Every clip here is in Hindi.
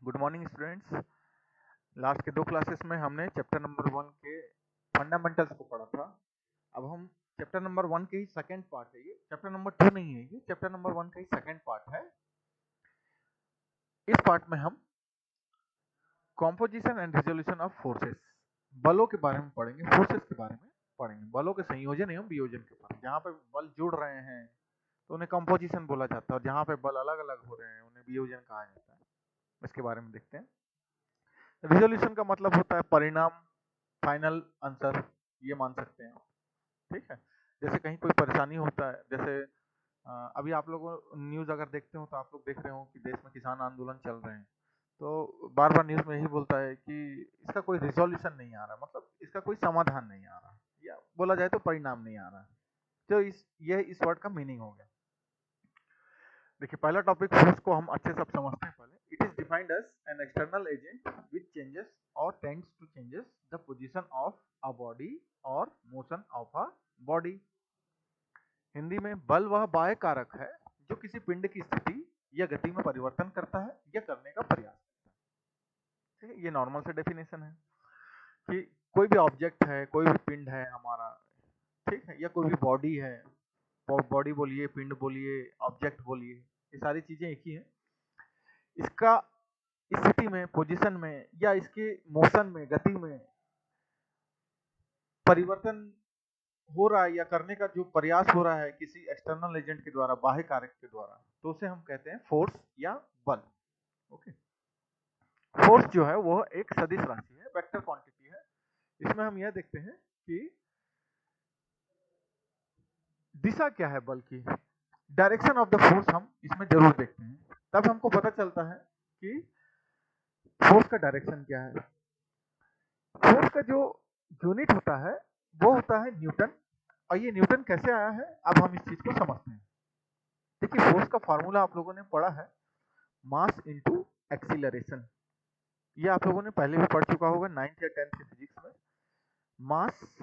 Good morning students. लास्ट के 2 क्लासेस में हमने चैप्टर नंबर 1 के फंडामेंटल्स को पढ़ा था। अब हम चैप्टर नंबर 1 के ही सेकंड पार्ट है, ये चैप्टर नंबर 2 नहीं है, ये चैप्टर नंबर 1 का ही सेकंड पार्ट है। इस पार्ट में हम composition and resolution of forces, बलों के बारे में पढ़ेंगे, फोर्सेस के बारे में पढ़ेंगे, बलों के संयोजन एवं वियोजन के बारे में। जहाँ पे बल जुड़ रहे हैं तो उन्हें कॉम्पोजिशन बोला जाता है, और जहाँ पे बल अलग अलग हो रहे हैं उन्हें वियोजन कहा जाता है। इसके बारे में देखते हैं। रिजोल्यूशन का मतलब होता है परिणाम, फाइनल आंसर, ये मान सकते हैं, ठीक है। जैसे कहीं कोई परेशानी होता है, जैसे अभी आप लोग न्यूज़ अगर देखते हो तो आप लोग देख रहे हो कि देश में किसान आंदोलन चल रहे हैं, तो बार बार न्यूज़ में यही बोलता है कि इसका कोई रिजोल्यूशन नहीं आ रहा, मतलब इसका कोई समाधान नहीं आ रहा, या बोला जाए तो परिणाम नहीं आ रहा। तो इस वर्ड का मीनिंग हो गया। देखिए, पहला टॉपिक फोर्स को हम अच्छे से अब समझते हैं। पहले it is defined as an external agent which changes और tends to changes the position of a body और motion of a body. Hindi में बल वह बाह्य कारक है जो किसी पिंड की स्थिति या गति में परिवर्तन करता है या करने का प्रयास करता है। ठीक है, ये नॉर्मल से डेफिनेशन है कि कोई भी ऑब्जेक्ट है, कोई भी पिंड है हमारा, ठीक है, या कोई भी बॉडी है, बॉडी बोलिए, पिंड बोलिए, ऑब्जेक्ट बोलिए, ये सारी चीजें एक ही है। इसका स्थिति में, पोजीशन में, या इसके मोशन में, गति में परिवर्तन हो रहा है या करने का जो प्रयास हो रहा है किसी एक्सटर्नल एजेंट के द्वारा, बाह्य कारक के द्वारा, तो उसे हम कहते हैं फोर्स या बल। ओके, फोर्स जो है वो एक सदिश राशि है, वेक्टर क्वांटिटी है। इसमें हम यह देखते हैं कि दिशा क्या है बल की, डायरेक्शन ऑफ द फोर्स हम इसमें जरूर देखते हैं, तब हमको पता चलता है कि फोर्स का डायरेक्शन क्या है। फोर्स का जो यूनिट होता है वो होता है न्यूटन, और ये न्यूटन कैसे आया है अब हम इस चीज को समझते हैं। देखिए, फोर्स का फॉर्मूला आप लोगों ने पढ़ा है, मास इनटू एक्सीलरेशन। ये आप लोगों ने पहले भी पढ़ चुका होगा 9th या 10th के फिजिक्स में, मास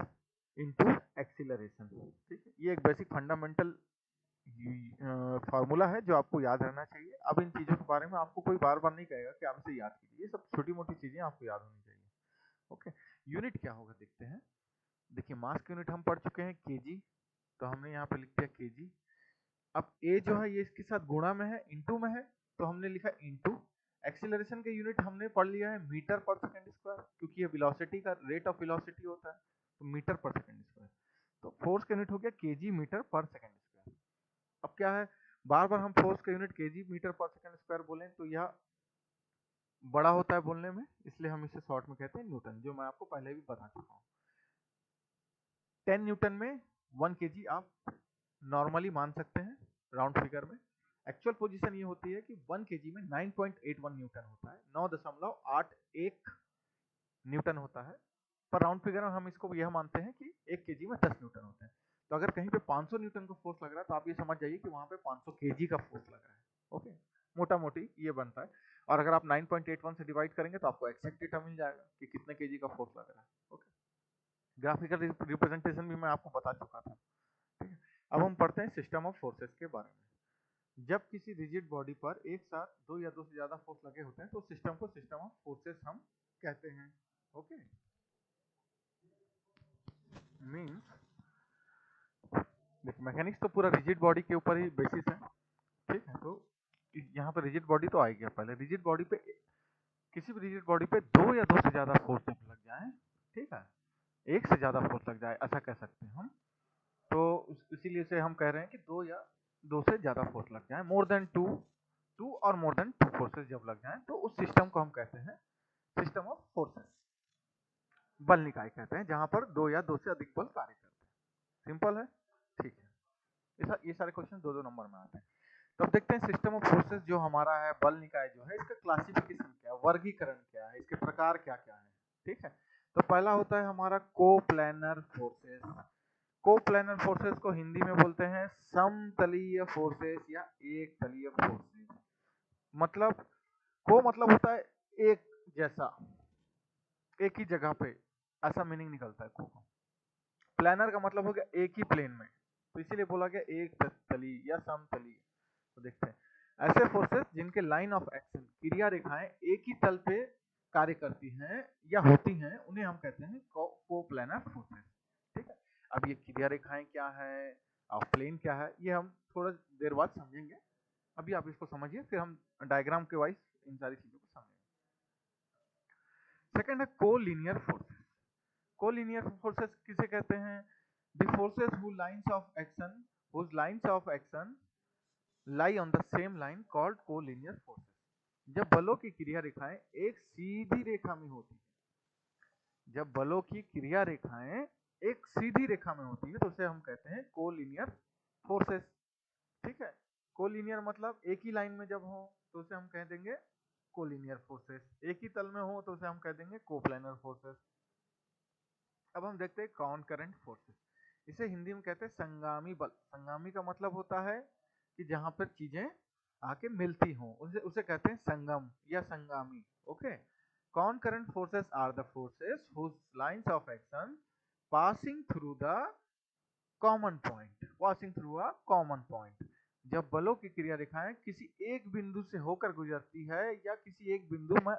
इनटू एक्सीलरेशन। ठीक है, ये एक बेसिक फंडामेंटल फार्मूला है जो आपको याद रहना चाहिए। अब इन चीजों के बारे में आपको कोई बार बार नहीं कहेगा कि आप इसे याद कीजिए, ये सब छोटी मोटी चीजें आपको याद होनी चाहिए। ओके, यूनिट क्या होगा देखते हैं। देखिए, मास की यूनिट हम पढ़ चुके हैं केजी, तो हमने यहाँ पे लिख दिया केजी। अब ए जो है ये इसके साथ गुणा में है, इनटू में है, तो हमने लिखा इनटू। एक्सीलरेशन के यूनिट हमने पढ़ लिया है मीटर पर सेकंड स्क्वायर, क्योंकि ये वेलोसिटी का रेट ऑफ वेलोसिटी होता है, तो मीटर पर सेकंड स्क्वायर। तो फोर्स का यूनिट हो गया केजी मीटर पर सेकंड स्क्वायर। अब क्या है, बार बार हम फोर्स का यूनिट केजी मीटर पर सेकंड स्क्वायर बोलें तो यह बड़ा होता है बोलने में, इसलिए हम इसे शॉर्ट में कहते हैं न्यूटन, जो मैं आपको पहले भी बता चुका हूँ। 10 न्यूटन में 1 केजी आप नॉर्मली मान सकते हैं राउंड फिगर में। एक्चुअल पोजीशन ये होती है कि 1 केजी में 9.81 न्यूटन होता है, 9.81 न्यूटन होता है, पर राउंड फिगर में हम इसको यह मानते हैं कि 1 केजी में 10 न्यूटन होते हैं। तो अगर कहीं पे 500 न्यूटन का फोर्स लग रहा है तो आप ये समझ जाइए कि वहां पे 500 केजी का फोर्स लग रहा है। ओके, मोटा मोटी ये बनता है। और अगर आप 9.81 से डिवाइड करेंगे तो आपको एक्सैक्ट डेटा मिल जाएगा कि कितने केजी का फोर्स लग रहा है। ओके, ग्राफिकल रिप्रेजेंटेशन भी मैं आपको बता चुका था। ठीक है, अब हम पढ़ते हैं सिस्टम ऑफ फोर्सेस के बारे में। जब किसी रिजिड बॉडी पर एक साथ 2 या 2 से ज्यादा फोर्स लगे होते हैं तो सिस्टम को सिस्टम ऑफ फोर्सेस हम कहते हैं। ओके, मींस देखिए, मैकेनिक्स तो पूरा रिजिड बॉडी के ऊपर ही बेसिस है, ठीक है। तो यहाँ पे रिजिड बॉडी तो आएगी। पहले रिजिड बॉडी पे, किसी भी रिजिड बॉडी पे 2 या 2 से ज्यादा फोर्स जब लग जाए, ठीक है, एक से ज्यादा फोर्स लग जाए ऐसा कह सकते हैं हम, तो इसीलिए से हम कह रहे हैं कि 2 से ज्यादा फोर्स लग जाए, मोर देन 2 और मोर देन 2 फोर्सेस जब लग जाएं तो उस सिस्टम को हम कहते हैं सिस्टम ऑफ फोर्सेस, बल निकाय कहते हैं, जहां पर 2 या 2 से अधिक बल कार्य करते हैं। सिंपल है, ठीक है। ये सारे क्वेश्चन 2-2 नंबर में आते हैं। तो अब देखते हैं सिस्टम ऑफ फोर्सेस जो हमारा है, बल निकाय जो है, इसका क्लासिफिकेशन क्या है, वर्गीकरण क्या है, इसके प्रकार क्या क्या है। ठीक है, तो पहला होता है हमारा कोप्लैनर फोर्सेस। कोप्लैनर फोर्सेस को हिंदी में बोलते हैं समतलीय फोर्सेस या एक तलीय फोर्सेस। मतलब को मतलब होता है एक जैसा, एक ही जगह पे, ऐसा मीनिंग निकलता है को। प्लानर का मतलब हो गया एक ही प्लेन में, तो इसीलिए बोला गया एक तली या समतली। तो देखते हैं, ऐसे फोर्सेस जिनके लाइन ऑफ एक्शन क्रिया रेखाएं एक ही तल पे कार्य करती हैं या होती हैं उन्हें हम कहते हैं कोप्लैनर फोर्सेस। ठीक है, अब ये क्रिया रेखाएं क्या है और प्लेन क्या है ये हम थोड़ा देर बाद समझेंगे। अभी आप इसको समझिए, फिर हम डायग्राम के वाइज इन सारी चीजों को समझेंगे। सेकंड है कोलिनियर फोर्सेस। कोलिनियर फोर्सेस किसे कहते हैं? The forces whose lines of action lie on the same line called collinear forces। जब बलों की क्रिया रेखाएं एक सीधी रेखा में होती है, जब बलों की क्रिया रेखाएं एक सीधी रेखा में होती है तो उसे हम कहते हैं कोलिनियर फोर्सेस। ठीक है, कोलिनियर मतलब एक ही लाइन में जब हो तो उसे हम कह देंगे कोलिनियर फोर्सेस, एक ही तल में हो तो उसे हम कह देंगे कोप्लैनर फोर्सेस। अब हम देखते हैं कॉनकरेंट फोर्सेस। इसे हिंदी में कहते हैं संगामी बल। संगामी का मतलब होता है कि जहां पर चीजें आके मिलती हों उसे उसे कहते हैं संगम या संगामी। Okay, concurrent forces are the forces whose lines of action passing through the common point. Passing through a common point, जब बलों की क्रिया रेखाएं किसी एक बिंदु से होकर गुजरती है या किसी एक बिंदु में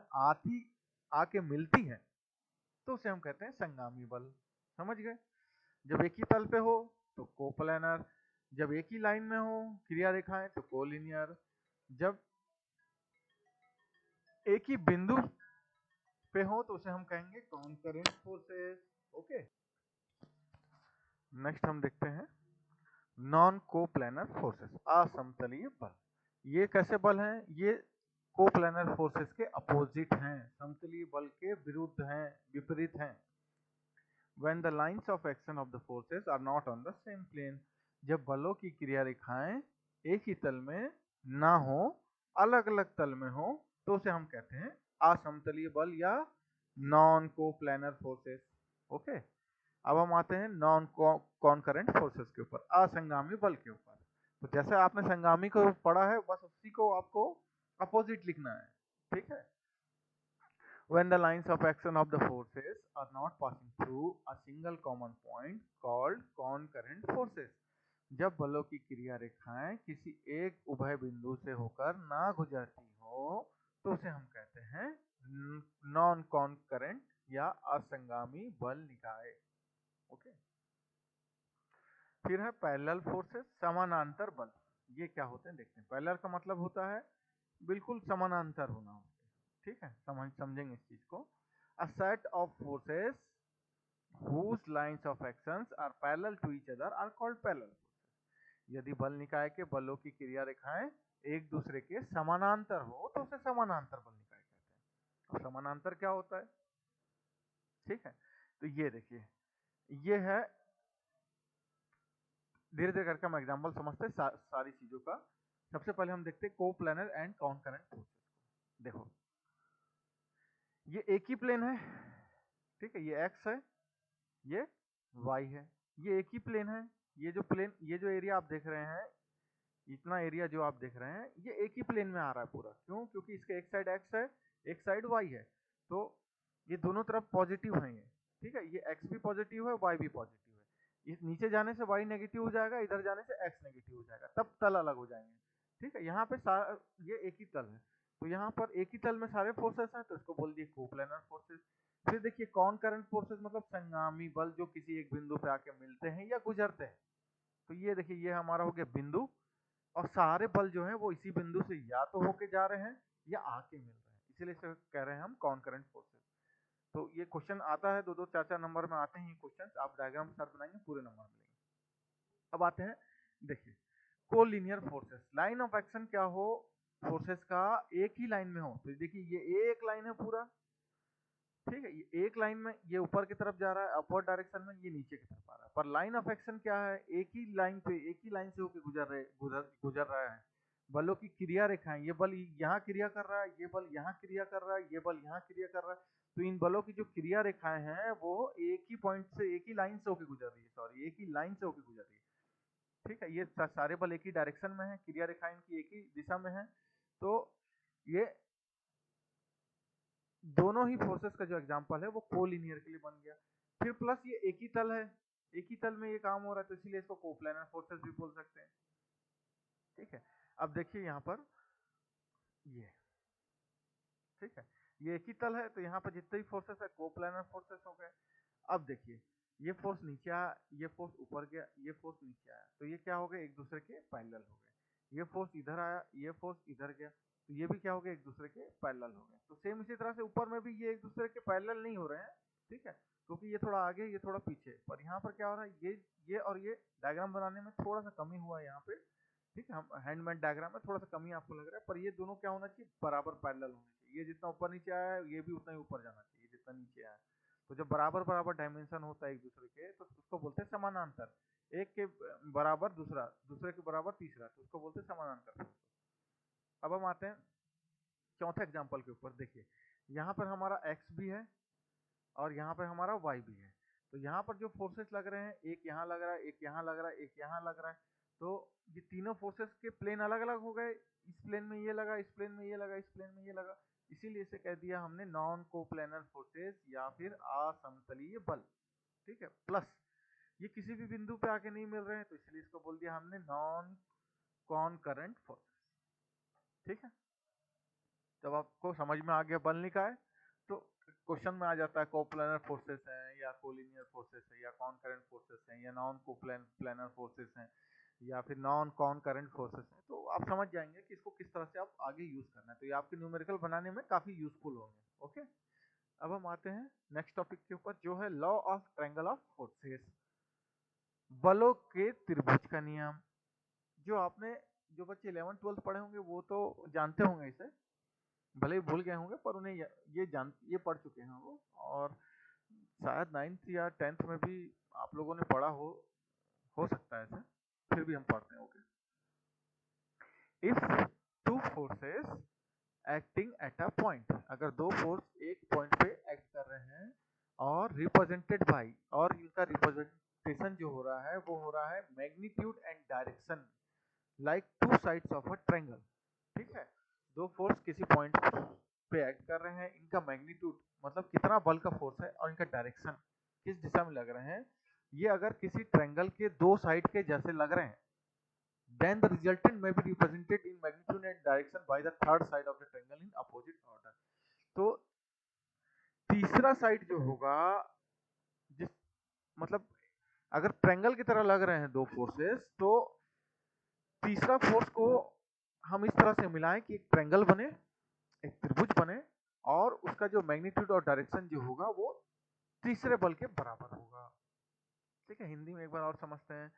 आके मिलती है तो उसे हम कहते हैं संगामी बल। समझ गए? जब एक ही तल पे हो तो कोप्लैनर, जब एक ही लाइन में हो क्रिया रेखाएं तो कोलिनियर, जब एक ही बिंदु पे हो तो उसे हम कहेंगे कॉनकरेंट फोर्सेस। ओके, नेक्स्ट हम देखते हैं नॉन कोप्लैनर फोर्सेस, असमतलीय बल। ये कैसे बल हैं? ये कोप्लैनर फोर्सेस के अपोजिट हैं, समतलीय बल के विरुद्ध हैं, विपरीत हैं। When the lines of action of the forces are not on the same plane, जब बलों की क्रिया रेखाएं एक ही तल में ना हो, अलग अलग तल में हो तो उसे हम कहते हैं असमतलीय बल या नॉन कोप्लैनर फोर्सेस। ओके, अब हम आते हैं नॉन कॉनकरेंट फोर्सेस के ऊपर, असंगामी बल के ऊपर। तो जैसे आपने संगामी को पढ़ा है बस उसी को आपको अपोजिट लिखना है। ठीक है, when the lines of action of the forces are not passing through a single common point called concurrent forces, जब बलों की क्रिया रेखाएं किसी एक उभय बिंदु से होकर ना गुजरती हो तो उसे हम कहते हैं नॉन कॉनकरेंट या असंगामी बल निकाय। ओके, फिर है पैरेलल फोर्सेस, समानांतर बल। ये क्या होते हैं देखते हैं। पैरेलल का मतलब होता है बिल्कुल समानांतर होना। ठीक है, समझेंगे इस चीज को। A set of forces whose lines of actions are parallel to each other are called parallel forces। यदि बल निकाय के बलों की क्रिया रेखाएं एक दूसरे के समानांतर हो तो उसे समानांतर बल निकाय कहते हैं। अब समानांतर क्या होता है? ठीक है, तो ये देखिए, ये है, धीरे धीरे करके हम एग्जाम्पल समझते हैं सारी चीजों का। सबसे पहले हम देखते हैं कोप्लैनर एंड कॉनकरेंट फोर्सेस को। देखो, ये एक ही प्लेन है। ठीक है, ये एक्स है, ये वाई है, ये एक ही प्लेन है। ये जो एरिया आप देख रहे हैं, इतना एरिया जो आप देख रहे हैं, ये एक ही प्लेन में आ रहा है पूरा। क्यों? क्योंकि इसका एक साइड एक्स है, एक साइड वाई है, तो ये दोनों तरफ पॉजिटिव है ये। ठीक है, ये एक्स भी पॉजिटिव है, वाई भी पॉजिटिव है। इस नीचे जाने से वाई नेगेटिव हो जाएगा, इधर जाने से एक्स नेगेटिव हो जाएगा, तब तल अलग हो जाएंगे। ठीक है, यहाँ पे ये एक ही तल है, तो यहाँ पर एक ही तल में सारे फोर्सेस हैं तो इसको बोल दिए कोप्लैनर फोर्सेस। फिर देखिए कॉनकरेंट फोर्सेस मतलब संगामी बल जो किसी एक बिंदु पे आके मिलते हैं या गुजरते हैं। तो ये देखिए, ये हमारा हो गया बिंदु, और सारे बल जो है वो इसी बिंदु से या तो होके जा रहे हैं या आके मिल रहे हैं, इसीलिए इसे कह रहे हैं हम कॉनकरेंट फोर्सेस। तो ये क्वेश्चन आता है, 2-2 4-4 नंबर में आते हैं ये क्वेश्चन। आप डायग्राम के साथ बनाएंगे पूरे नंबर मिलेंगे। अब आते हैं, देखिए collinear forces, line of action क्या हो फोर्सेस का, एक ही लाइन में हो। तो देखिए ये एक लाइन है पूरा। ठीक है, ये एक लाइन में, ये ऊपर की तरफ जा रहा है अपवर्ड डायरेक्शन में, ये नीचे की तरफ आ रहा है। पर लाइन ऑफ एक्शन क्या है? एक ही लाइन पे, एक ही लाइन से होकर गुजर रहा है। बलों की क्रिया रेखाएं, ये बल यहाँ क्रिया कर रहा है, ये बल यहाँ क्रिया कर रहा है, ये बल यहाँ क्रिया कर रहा है। तो इन बलों की जो क्रिया रेखाएं हैं वो एक ही पॉइंट से, एक ही लाइन से होकर गुजर रही है, सॉरी एक ही लाइन से होकर गुजर रही है। ठीक है, ये सारे बल एक ही डायरेक्शन में है, क्रिया रेखाएं की एक ही दिशा में है। तो ये दोनों ही फोर्सेस का जो एग्जांपल है वो कोलिनियर के लिए बन गया। फिर प्लस ये एक ही तल है, एक ही तल में ये काम हो रहा है, तो इसीलिए इसको कोप्लैनर फोर्सेस भी बोल सकते हैं। ठीक है, अब देखिए यहाँ पर ये, ठीक है, ये एक ही तल है, तो यहाँ पर जितने भी फोर्सेस है कोप्लानर फोर्सेस हो गए। अब देखिए, ये फोर्स नीचे आया, ये फोर्स ऊपर गया, ये फोर्स नीचे आया, तो ये क्या हो गए, एक दूसरे के पैरेलल हो गए। ये फोर्स इधर आया, ये फोर्स इधर गया, तो ये भी क्या हो गया, एक दूसरे के पैरेलल हो गए। तो सेम इसी तरह से ऊपर में भी ये एक दूसरे के पैरेलल नहीं हो रहे हैं, ठीक है, क्योंकि ये थोड़ा आगे, ये थोड़ा पीछे। पर यहाँ पर क्या हो रहा है, ये और ये डायग्राम बनाने में थोड़ा सा कमी हुआ है यहाँ पे, ठीक है, हम हैंडमेड डायग्राम में थोड़ा सा कमी आपको लग रहा है, पर ये दोनों क्या होना चाहिए, बराबर पैरेलल होने चाहिए। ये जितना ऊपर नीचे आया है, ये भी उतना ही ऊपर जाना चाहिए जितना नीचे आया है। तो जब बराबर बराबर डायमेंशन होता है एक दूसरे के, तो उसको बोलते हैं समानांतर। एक के बराबर दूसरा, दूसरे के बराबर तीसरा, तो उसको बोलते हैं समानांतर। अब हम आते हैं चौथे एग्जाम्पल के ऊपर। देखिए, यहाँ पर हमारा एक्स भी है और यहाँ पर हमारा वाई भी है। तो यहाँ पर जो फोर्सेस लग रहे हैं, एक यहाँ लग रहा है, एक यहाँ लग रहा है, एक यहाँ लग रहा है, तो ये तीनों फोर्सेस के प्लेन अलग अलग हो गए। इस प्लेन में ये लगा, इस प्लेन में ये लगा, इस प्लेन में ये लगा, इसीलिए इसे कह दिया हमने नॉन कोप्लेनर फोर्सेस या फिर असमतलीय बल, ठीक है। प्लस ये किसी भी बिंदु पे आके नहीं मिल रहे हैं, तो इसलिए इसको बोल दिया हमने नॉन कॉनकरेंट फोर्सेस, ठीक है। जब आपको समझ में आ गया बल निकाय, तो क्वेश्चन में आ जाता है कोप्लेनर फोर्सेस हैं या कोलिनियर फोर्सेस है या कॉनकरेंट फोर्सेस हैं या नॉन कोप्लेनर फोर्सेस हैं या फिर नॉन कॉनकरेंट फोर्सेस हैं, तो आप समझ जाएंगे कि इसको किस तरह से आप आगे यूज करना है। तो ये आपके न्यूमेरिकल बनाने में काफी यूजफुल होंगे। ओके, अब हम आते हैं नेक्स्ट टॉपिक के ऊपर, जो है law of triangle of forces, बलों के त्रिभुज का नियम। जो आपने, जो बच्चे 11th-12th पढ़े होंगे वो तो जानते होंगे इसे, भले ही भूल गए होंगे, पर उन्हें ये पढ़ चुके हैं वो। और शायद 9th या 10th में भी आप लोगों ने पढ़ा हो सकता है ऐसे, फिर भी हम पढ़ते हैं। Okay, if two forces acting at a point, अगर दो फोर्स एक पॉइंट पे एक्ट कर रहे हैं और रिप्रेजेंटेड बाई, और इनका रिप्रेजेंटेशन जो हो रहा है वो हो रहा है magnitude and direction like two sides of a triangle, ठीक है। दो फोर्स किसी पॉइंट पे एक्ट कर रहे हैं, इनका मैग्नीट्यूड मतलब कितना बल का फोर्स है और इनका डायरेक्शन किस दिशा में लग रहे हैं, ये अगर किसी ट्रायंगल के दो साइड के जैसे लग रहे हैं, then the resultant may be represented in magnitude and direction by the third side of the triangle in opposite order। तो तीसरा साइड जो होगा, जिस मतलब अगर ट्रायंगल की तरह लग रहे हैं दो फोर्सेस, तो तीसरा फोर्स को हम इस तरह से मिलाएं कि एक ट्रायंगल बने, एक त्रिभुज बने, और उसका जो मैग्नीट्यूड और डायरेक्शन जो होगा वो तीसरे बल के बराबर होगा, ठीक है। हिंदी में एक बार और समझते हैं।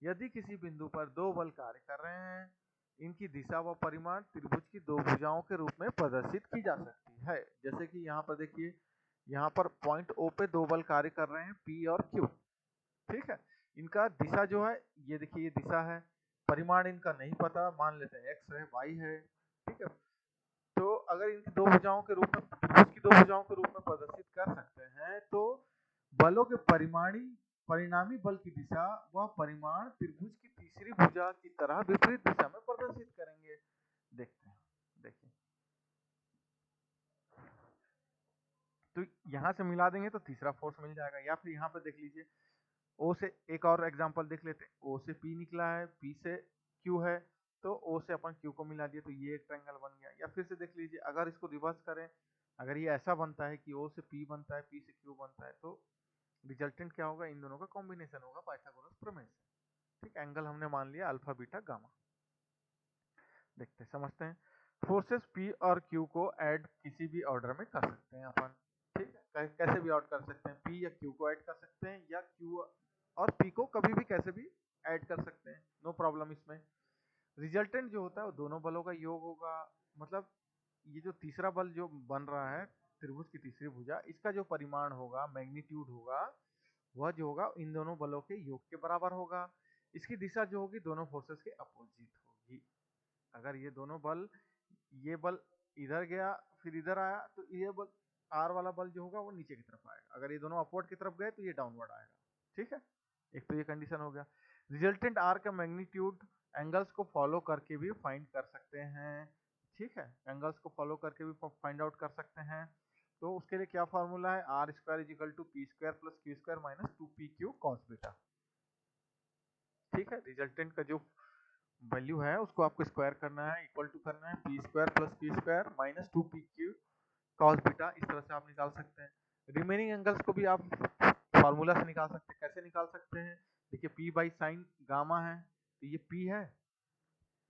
यदि किसी बिंदु पर दो बल कार्य कर रहे हैं, इनकी दिशा व परिमाण त्रिभुज की दो भुजाओं के रूप में प्रदर्शित की जा सकती है। जैसे कि यहाँ पर देखिए, यहाँ पर पॉइंट O पे दो बल कार्य कर रहे हैं, P और Q, ठीक है। इनका दिशा जो है, ये देखिए ये दिशा है, परिमाण इनका नहीं पता, मान लेते हैं x है, y है, ठीक है। तो अगर इनकी दो भुजाओं के रूप में, त्रिभुज की दो भुजाओं के रूप में प्रदर्शित कर सकते हैं, तो बलों के परिणामी बल की दिशा व परिमाण त्रिभुज की तीसरी भुजा की तरह विपरीत दिशा में प्रदर्शित करेंगे। देखते हैं, देखिए, तो यहाँ से मिला देंगे तो तीसरा फोर्स मिल जाएगा। या फिर यहाँ पे देख लीजिए, O से एक और एग्जांपल देख लेते हैं। O से P निकला है, P से Q है, तो O से अपन Q को मिला दिए, तो ये एक ट्रायंगल बन गया। या फिर से देख लीजिए, अगर इसको रिवर्स करें, अगर ये ऐसा बनता है कि O से P बनता है, P से Q बनता है, तो रिजल्टेंट क्या होगा, इन दोनों का कॉम्बिनेशन होगा पाइथागोरस प्रमेय से, ठीक। एंगल हमने मान लिया अल्फा बीटा गामा। देखते समझते हैं। फोर्सेस P और Q को ऐड किसी भी ऑर्डर में कर सकते हैं अपन, ठीक है। कैसे भी ऐड कर सकते हैं, P या Q को ऐड कर सकते हैं, या Q और P को कभी भी कैसे भी ऐड कर सकते हैं, नो प्रॉब्लम इसमें। रिजल्टेंट जो होता है वो दोनों बलों का योग होगा। मतलब ये जो तीसरा बल जो बन रहा है, त्रिभुज की तीसरी भुजा, इसका जो परिमाण होगा, मैग्नीट्यूड होगा, वह जो होगा इन दोनों बलों के योग के बराबर होगा। इसकी दिशा जो होगी दोनों फोर्सेस के अपोजिट होगी। अगर ये दोनों बल, ये बल इधर गया फिर इधर आया, तो ये बल आर वाला बल जो होगा वो नीचे की तरफ आएगा। अगर ये दोनों अपवर्ड की तरफ गए तो ये डाउनवर्ड आएगा, ठीक है। एक तो ये कंडीशन हो गया। रिजल्टेंट आर का मैग्नीट्यूड एंगल्स को फॉलो करके भी फाइंड कर सकते हैं, ठीक है। एंगल्स को फॉलो करके भी फाइंड आउट कर सकते हैं। तो उसके लिए क्या फॉर्मूला है, R square is equal to P square plus Q square minus 2pq cos beta, ठीक है। रिजल्टेंट का जो वैल्यू है उसको आपको स्क्वायर करना है, इक्वल टू करना है P square plus Q square minus 2pq cos beta. इस तरह से आप निकाल सकते हैं। रिमेनिंग एंगल्स को भी आप फार्मूला से निकाल सकते हैं। कैसे निकाल सकते हैं? देखिए पी बाई साइन गामा है, तो ये पी है,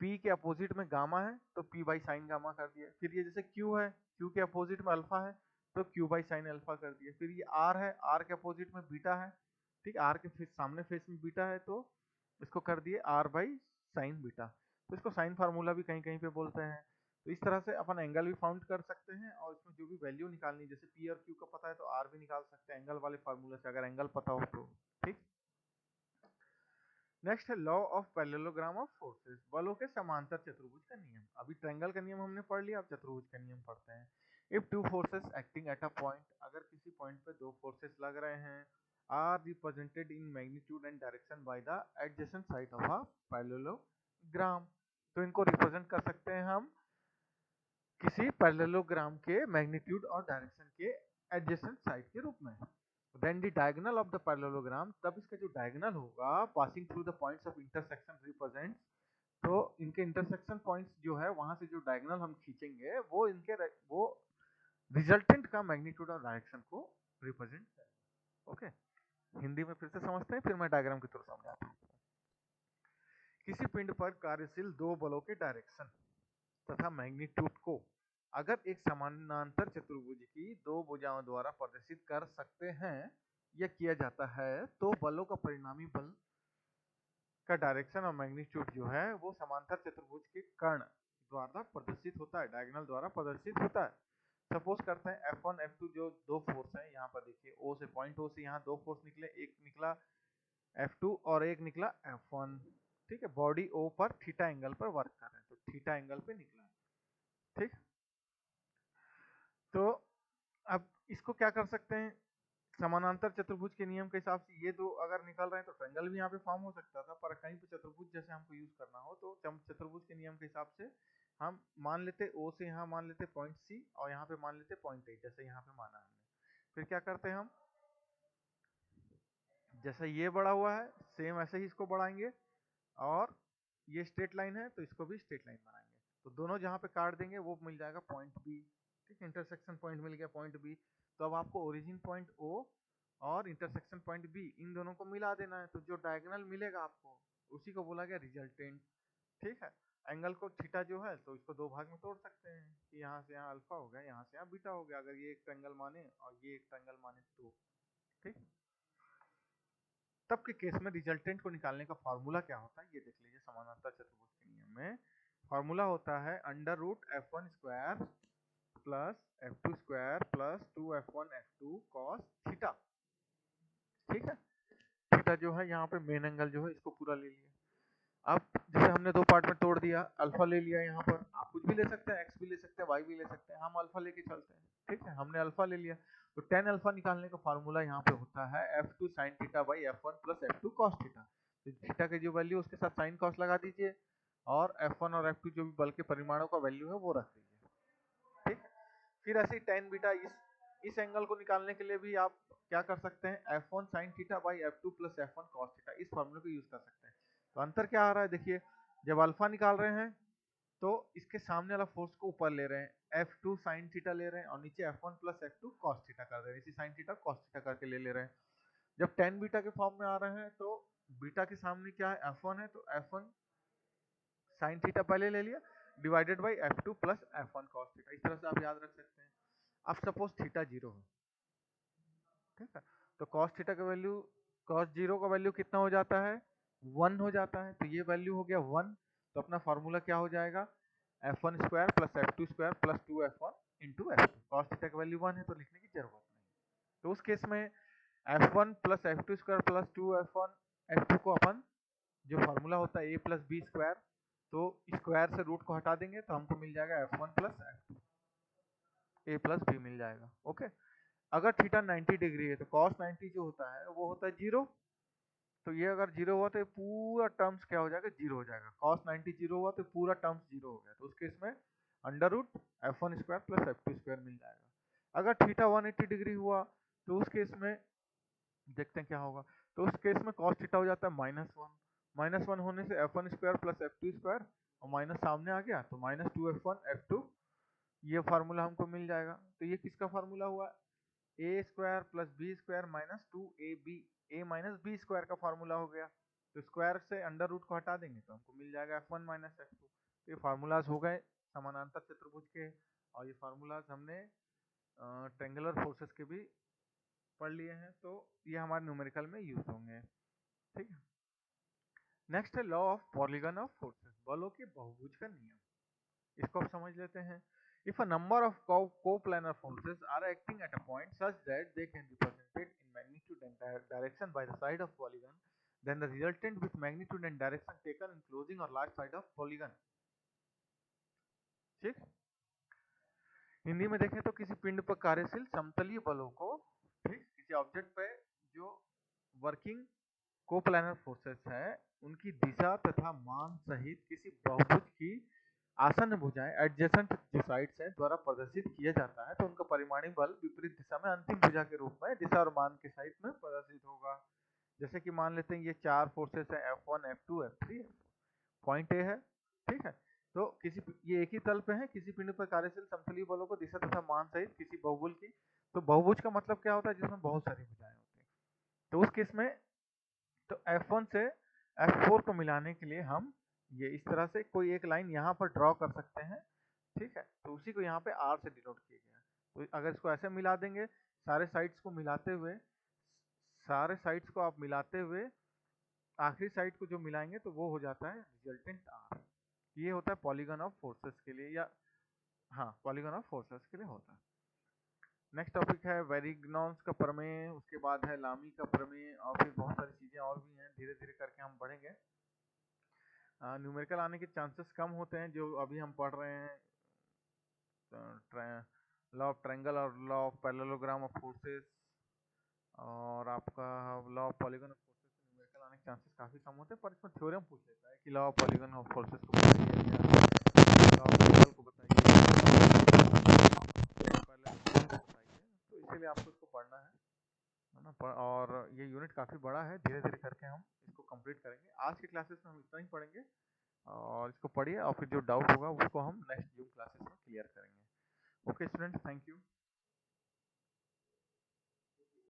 पी के अपोजिट में गामा है तो पी बाई साइन गामा कर दिया। फिर ये जैसे क्यू है, क्यू के अपोजिट में अल्फा है तो क्यू बाई साइन अल्फा कर दिया। फिर ये आर है, आर के अपोजिट में बीटा है, ठीक, आर के सामने फेस में बीटा है तो इसको कर दिए आर बाई साइन बीटा। तो इसको साइन फार्मूला भी कहीं कहीं पे बोलते हैं। तो इस तरह से अपन एंगल भी फाउंड कर सकते हैं और इसमें जो भी वैल्यू निकालनी, जैसे पी और क्यू का पता है तो आर भी निकाल सकते हैं एंगल वाले फार्मूला से, अगर एंगल पता हो तो। ठीक, नेक्स्ट है law of parallelogram of forces, बलों के समांतर चतुर्भुज का नियम। अभी ट्रायंगल का नियम हमने पढ़ लिया, अब चतुर्भुज का नियम पढ़ते हैं। If two forces acting at a point, अगर किसी पॉइंट पे दो फोर्सेस लग रहे हैं, are represented in magnitude and direction by the adjacent side of a parallelogram, तो इनको रिप्रेजेंट कर सकते हैं हम किसी पैरेललोग्राम के मैग्नीट्यूड और डायरेक्शन के एडजेसेंट साइड के रूप में। Then the diagonal of the parallelogram, तब इसका जो डायगोनल होगा passing through the points of intersection represent, तो इनके इंटरसेक्शन पॉइंट्स जो है वहां से जो डायगोनल हम खींचेंगे वो रिजल्टेंट का मैग्नीट्यूड और डायरेक्शन को रिप्रेजेंट करेगा। ओके, हिंदी में फिर से समझते हैं, फिर मैं डायग्राम के थ्रू समझाता हूँ। किसी पिंड पर कार्यशील दो बलों के डायरेक्शन तथा मैग्नीट्यूड को अगर एक समानांतर चतुर्भुज की दो भुजाओं द्वारा प्रदर्शित कर सकते हैं या किया जाता है, तो बलों का परिणामी बल का डायरेक्शन और मैग्नीट्यूड जो है वो समांतर चतुर्भुज के कर्ण द्वारा प्रदर्शित होता है, डायगोनल द्वारा प्रदर्शित होता है। सपोज करते हैं F1 F2 जो दो फोर्स हैं, यहाँ पर देखिए O से पॉइंट O से यहाँ दो फोर्स निकले, एक निकला F2 और एक निकला F1। ठीक है, बॉडी O पर थीटा एंगल पर वर्क कर रहे हैं तो थीटा एंगल पे निकला। ठीक, तो अब इसको क्या कर सकते हैं, समानांतर चतुर्भुज के नियम के हिसाब से ये दो अगर निकल रहे हैं तो ट्रायंगल भी यहाँ पे फॉर्म हो सकता था, पर कहीं पे चतुर्भुज जैसे हमको यूज करना हो तो चतुर्भुज के नियम के हिसाब से हम मान लेते O से यहाँ मान लेते पॉइंट C और यहाँ पे मान लेते पॉइंट A, जैसे यहाँ पे माना हमने। फिर क्या करते हैं हम, जैसे ये बड़ा हुआ है सेम ऐसे ही इसको बढ़ाएंगे और ये स्ट्रेट लाइन है तो इसको भी स्ट्रेट लाइन बनाएंगे, तो दोनों जहाँ पे काट देंगे वो मिल जाएगा पॉइंट बी। ठीक, इंटरसेक्शन पॉइंट मिल गया पॉइंट बी। तो अब आपको ओरिजिन पॉइंट ओ और इंटरसेक्शन पॉइंट बी इन दोनों को मिला देना है, तो जो डायगोनल मिलेगा आपको उसी को बोला गया रिजल्टेंट। ठीक है, एंगल को थीटा जो है तो इसको दो भाग में तोड़ सकते हैं कि यहाँ से यहाँ अल्फा हो गया, यहाँ से यहाँ बीटा हो गया, अगर ये एक ट्रायंगल माने और ये एक ट्रायंगल माने तो। ठीक, तब के केस में रिजल्टेंट को निकालने का फॉर्मूला क्या होता है ये देख लीजिए। समानांतर चतुर्भुज के नियम में फॉर्मूला होता है under root F1 square plus F2 square plus 2F1 F2 cos theta. ठीक है, थीटा जो है यहाँ पे मेन एंगल जो है इसको पूरा ले लिया। अब जैसे हमने दो पार्ट में तोड़ दिया, अल्फा ले लिया, यहाँ पर आप कुछ भी ले सकते हैं, एक्स भी ले सकते हैं, वाई भी ले सकते हैं, हम अल्फा लेके चलते हैं। ठीक है, हमने अल्फा ले लिया तो tan अल्फा निकालने का फार्मूला यहाँ पे होता है F2 sin theta by F1 plus F2 cos theta. तो थीटा की जो वैल्यू उसके साथ sin cos लगा दीजिए और F1 और F2 जो भी बल के परिमाणों का वैल्यू है वो रख दीजिए। ठीक, फिर ऐसे tan बीटा इस एंगल को निकालने के लिए भी आप क्या कर सकते हैं, F1 sin theta by F2 plus F1 cos theta, इस फार्मूले को यूज कर सकते हैं। तो अंतर क्या आ रहा है देखिए, जब अल्फा निकाल रहे हैं तो इसके सामने वाला फोर्स को ऊपर ले रहे हैं, F2 sin थीटा ले रहे हैं और नीचे F1 plus F2 cos theta कर रहे हैं, इसी sin थीटा cos थीटा करके ले रहे हैं। जब tan बीटा के फॉर्म में आ रहे हैं तो बीटा के सामने क्या है, F1 है तो F1 sin थीटा पहले ले लिया divided by F2 plus F1 cos theta, इस तरह से आप याद रख सकते हैं। अब सपोज थीटा 0 है, ठीक है, तो cos थीटा का वैल्यू, cos 0 का वैल्यू कितना हो जाता है, 1 हो जाता है, तो ये वैल्यू हो गया 1। तो अपना फॉर्मूला क्या हो जाएगा, F1 square plus F2 square plus 2F1 into F2। cos theta का वैल्यू 1 है तो लिखने की जरूरत नहीं। तो उस केस में F1 plus F2 square plus 2F1 F2 को अपन जो फार्मूला होता है a प्लस बी स्क्वायर, तो स्क्वायर से रूट को हटा देंगे तो हमको मिल जाएगा F1 plus F2, a plus B मिल जाएगा। ओके, अगर थीटा 90 डिग्री है तो cos 90 जो होता है वो होता है 0, तो ये अगर 0 हुआ तो ये पूरा टर्म्स क्या हो जाएगा, 0 हो जाएगा। cos 90 0 हुआ तो पूरा टर्म्स 0 हो गया, तो उस केस में under root F1 square plus F2 square मिल जाएगा। अगर थीटा 180 डिग्री हुआ तो उस केस में देखते हैं क्या होगा, तो उस केस में cos थीटा हो जाता है -1 -1 होने से F1 square plus F2 square और माइनस सामने आ गया तो -2F1 F2 ये फार्मूला हमको मिल जाएगा। तो ये किसका फार्मूला हुआ? A square plus B square minus 2ab, A minus B square का फार्मूला हो गया। तो स्क्वायर से अंडर रूट को हटा देंगे तो हमको मिल जाएगा F1 माइनस F2। तो ये फार्मूलाज हो गए समानांतर चतुर्भुज के, और ये फार्मूलाज हमने ट्रायंगुलर फोर्सेस के भी पढ़ लिए हैं, तो ये हमारे न्यूमेरिकल में यूज होंगे। ठीक है, नेक्स्ट है law of polygon of forces, बलों के बहुभुज का नियम। इसको आप समझ लेते हैं। If a number of coplanar forces are acting at a point such that they can be represented in magnitude and direction by the side of polygon, then the resultant with magnitude and direction taken in closing or large side of polygon। ठीक, हिंदी में देखें तो किसी पिंड पर कार्यशील समतलीय बलों को, ठीक, किसी ऑब्जेक्ट पे जो वर्किंग कोप्लानर फोर्सेस है उनकी दिशा तथा मान सहित किसी बहुभुज की आसन्न भुजाएं एडजेसेंट जो साइड्स हैं द्वारा प्रदर्शित किया जाता है, तो उनका परिमाणिक बल विपरीत दिशा में अंतिम भुजा के रूप में दिशा और मान के साइड में प्रदर्शित होगा। जैसे कि मान लेते हैं ये 4 फोर्सेस है F1 F2 F3, point A है। ठीक है, तो किसी ये एक ही तल पे है, किसी पिंड पर कार्यशील समतलीय बलों को दिशा तथा मान सहित किसी बहुभुज की, तो बहुभुज का मतलब क्या होता है? जिसमें बहुत सारी भुजाएं होती हैं। तो उस केस में तो F1 से F4 को मिलाने के लिए हम ये इस तरह से कोई एक लाइन यहाँ पर ड्रॉ कर सकते हैं। ठीक है, तो उसी को यहाँ पे R से डिनोट किया गया है। तो अगर इसको ऐसे मिला देंगे, सारे साइड्स को मिलाते हुए, सारे साइड्स को आप मिलाते हुए आखिरी साइड को जो मिलाएंगे तो वो हो जाता है रिजल्टेंट R। ये होता है पॉलीगन ऑफ फोर्सेस के लिए, या हाँ पॉलीगन ऑफ फोर्सेस के लिए होता है। नेक्स्ट टॉपिक है वेरिग्नॉन्स का प्रमेय, उसके बाद है लामी का प्रमेय, और फिर बहुत सारी चीजें और भी हैं, धीरे धीरे करके हम बढ़ेंगे। न्यूमेरिकल आने के चांसेस कम होते हैं जो अभी हम पढ़ रहे हैं, लॉ ऑफ ट्रायंगल और law of parallelogram of forces और आपका law of polygon of forces, numerical आने के चांसेस काफी कम होते हैं, पर इसमें थ्योरम पूछ लेता है कि law of polygon of forces को बताइए, लॉ ऑफ ट्रायंगल को बताइए, तो इसीलिए आपको इसको पढ़ना है ना। और ये यूनिट काफी बड़ा है, धीरे धीरे करके हम इसको कंप्लीट करेंगे। आज के क्लासेस में हम इतना ही पढ़ेंगे, और इसको पढ़िए और फिर जो डाउट होगा उसको हम नेक्स्ट जूम क्लासेस में क्लियर करेंगे। Okay students, thank you.